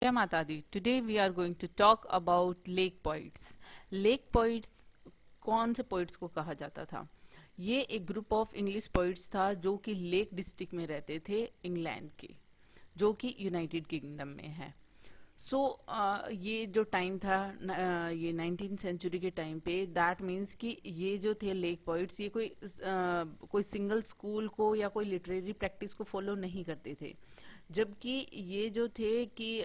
जय माता दी। Today we are going to talk about lake poets. Lake poets कौन से पोइट्स को कहा जाता था? ये एक ग्रुप ऑफ इंग्लिश पोइट्स था जो कि लेक डिस्ट्रिक्ट में रहते थे, इंग्लैंड के, जो कि यूनाइटेड किंगडम में है। ये जो टाइम था, ये 19th सेंचुरी के टाइम पे, दैट मीन्स कि ये जो थे लेक पोइट्स, ये कोई सिंगल स्कूल को या कोई लिटरेरी प्रैक्टिस को फॉलो नहीं करते थे। जबकि ये जो थे कि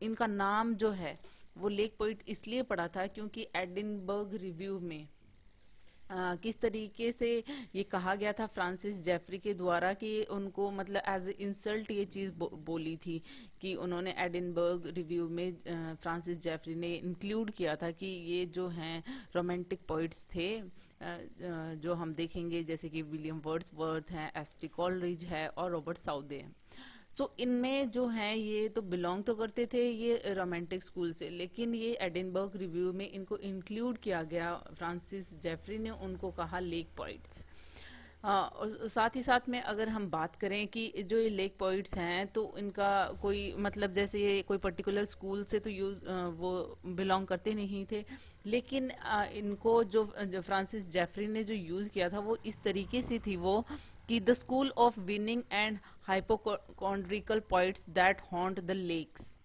इनका नाम जो है वो लेक पोइट इसलिए पड़ा था क्योंकि एडिनबर्ग रिव्यू में किस तरीके से ये कहा गया था फ्रांसिस जेफरी के द्वारा कि उनको मतलब एज इंसल्ट ये चीज बोली थी कि उन्होंने एडिनबर्ग रिव्यू में फ्रांसिस जेफरी ने इंक्लूड किया था कि ये जो हैं रोमांटिक पोइट्स थे, जो हम देखेंगे जैसे कि विलियम वर्ड्सवर्थ हैं, एस टी कॉलरिज है और रॉबर्ट साउदे हैं। इनमें जो है ये तो बिलोंग तो करते थे ये रोमांटिक स्कूल से, लेकिन ये एडिनबर्ग रिव्यू में इनको इंक्लूड किया गया। फ्रांसिस जेफरी ने उनको कहा लेक पॉइंट्स। और साथ ही साथ में अगर हम बात करें कि जो ये लेक पॉइंट्स हैं तो इनका कोई मतलब जैसे ये कोई पर्टिकुलर स्कूल से तो वो बिलोंग करते नहीं थे, लेकिन इनको जो फ्रांसिस जेफरी ने जो यूज किया था वो इस तरीके से थी वो कि the school of winning and hypochondriacal points that haunt the lakes.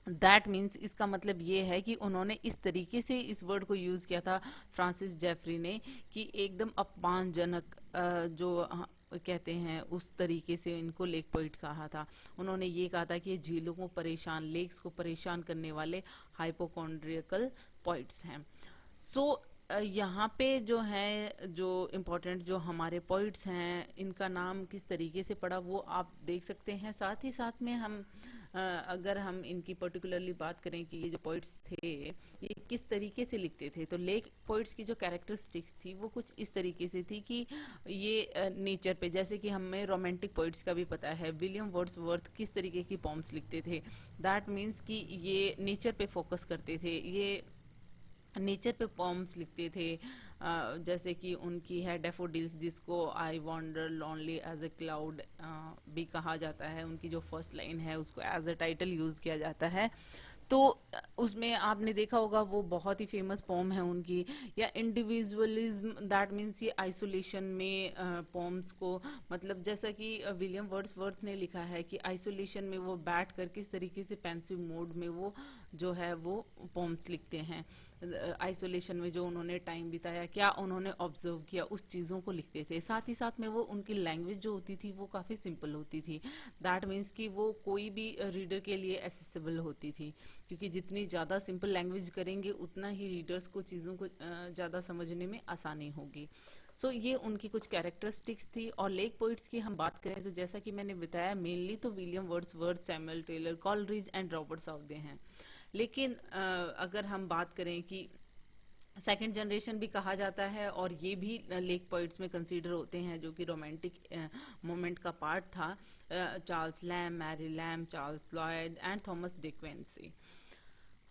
That means इसका मतलब ये है कि उन्होंने इस तरीके से इस वर्ड को यूज किया था फ्रांसिस जेफरी ने कि एकदम अपमानजनक, कहते हैं उस तरीके से इनको लेक पॉइंट कहा था। उन्होंने ये कहा था कि ये झीलों को परेशान, लेक्स को परेशान करने वाले हाइपोकॉन्ड्रियकल पॉइंट्स हैं। यहाँ पे जो है जो इम्पोर्टेंट जो हमारे पॉइंट्स हैं इनका नाम किस तरीके से पड़ा वो आप देख सकते हैं। साथ ही साथ में अगर हम इनकी पर्टिकुलरली बात करें कि ये जो पोइट्स थे ये किस तरीके से लिखते थे, तो लेक पोइट्स की जो कैरेक्टरिस्टिक्स थी वो कुछ इस तरीके से थी कि ये नेचर पे, जैसे कि हमें रोमांटिक पोइट्स का भी पता है, विलियम वर्ड्सवर्थ किस तरीके की पॉम्स लिखते थे। दैट मीन्स कि ये नेचर पे फोकस करते थे, ये नेचर पे पॉम्स लिखते थे। जैसे कि उनकी है डेफोडिल्स, जिसको I wander lonely as a cloud भी कहा जाता है। उनकी जो फर्स्ट लाइन है उसको एज ए टाइटल यूज किया जाता है। तो उसमें आपने देखा होगा वो बहुत ही फेमस पोम है उनकी। या इंडिविजुअलिज्म, दैट मीन्स ये आइसोलेशन में पोम्स को, मतलब जैसा कि विलियम वर्ड्सवर्थ ने लिखा है कि आइसोलेशन में वो बैठ कर किस तरीके से पेंसिव मोड में वो जो है वो पोम्स लिखते हैं। आइसोलेशन में जो उन्होंने टाइम बिताया, क्या उन्होंने ऑब्जर्व किया, उस चीज़ों को लिखते थे। साथ ही साथ में वो उनकी लैंग्वेज जो होती थी वो काफ़ी सिंपल होती थी। दैट मीन्स कि वो कोई भी रीडर के लिए एसेसिबल होती थी, क्योंकि जितनी ज़्यादा सिंपल लैंग्वेज करेंगे उतना ही रीडर्स को चीज़ों को ज़्यादा समझने में आसानी होगी। ये उनकी कुछ कैरेक्टरिस्टिक्स थी। और लेक पोइट्स की हम बात करें तो जैसा कि मैंने बताया मेनली तो William Wordsworth, Samuel Taylor Coleridge and Robert Southey हैं। लेकिन अगर हम बात करें कि सेकेंड जनरेशन भी कहा जाता है और ये भी लेक पोइट्स में कंसीडर होते हैं, जो कि रोमांटिक मोमेंट का पार्ट था। Charles Lamb, Mary Lamb, Charles Lloyd and Thomas De Quincey.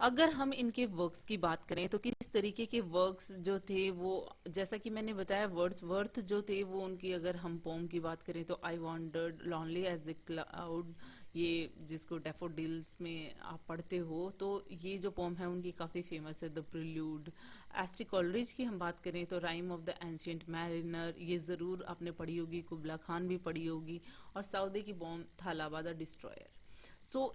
अगर हम इनके वर्क्स की बात करें तो किस तरीके के वर्क्स जो थे वो, जैसा कि मैंने बताया वर्ड्सवर्थ जो थे वो उनकी, अगर हम पोम की बात करें तो I wandered lonely as the cloud, ये जिसको डेफोडिल्स में आप पढ़ते हो, तो ये जो पोम है उनकी काफ़ी फेमस है। The prelude. एस्टी कॉलरिज की हम बात करें तो rhyme of the ancient mariner, ये ज़रूर आपने पढ़ी होगी, कुबला खान भी पढ़ी होगी। और साउदे की पोम थालाबा द डिस्ट्रॉयर।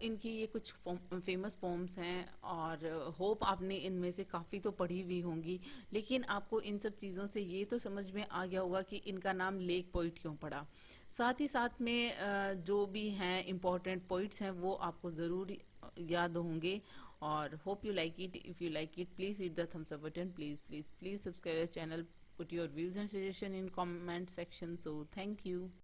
इनकी ये कुछ फेमस पोम्स हैं और होप आपने इनमें से काफ़ी तो पढ़ी हुई होंगी। लेकिन आपको इन सब चीज़ों से ये तो समझ में आ गया होगा कि इनका नाम लेक पोइट क्यों पड़ा। साथ ही साथ में जो भी हैं इम्पोर्टेंट पोइट्स हैं वो आपको ज़रूर याद होंगे। और hope you like it. If you like it please hit the thumbs up button, please please please subscribe channel, put your views and suggestion in comment section. So thank you.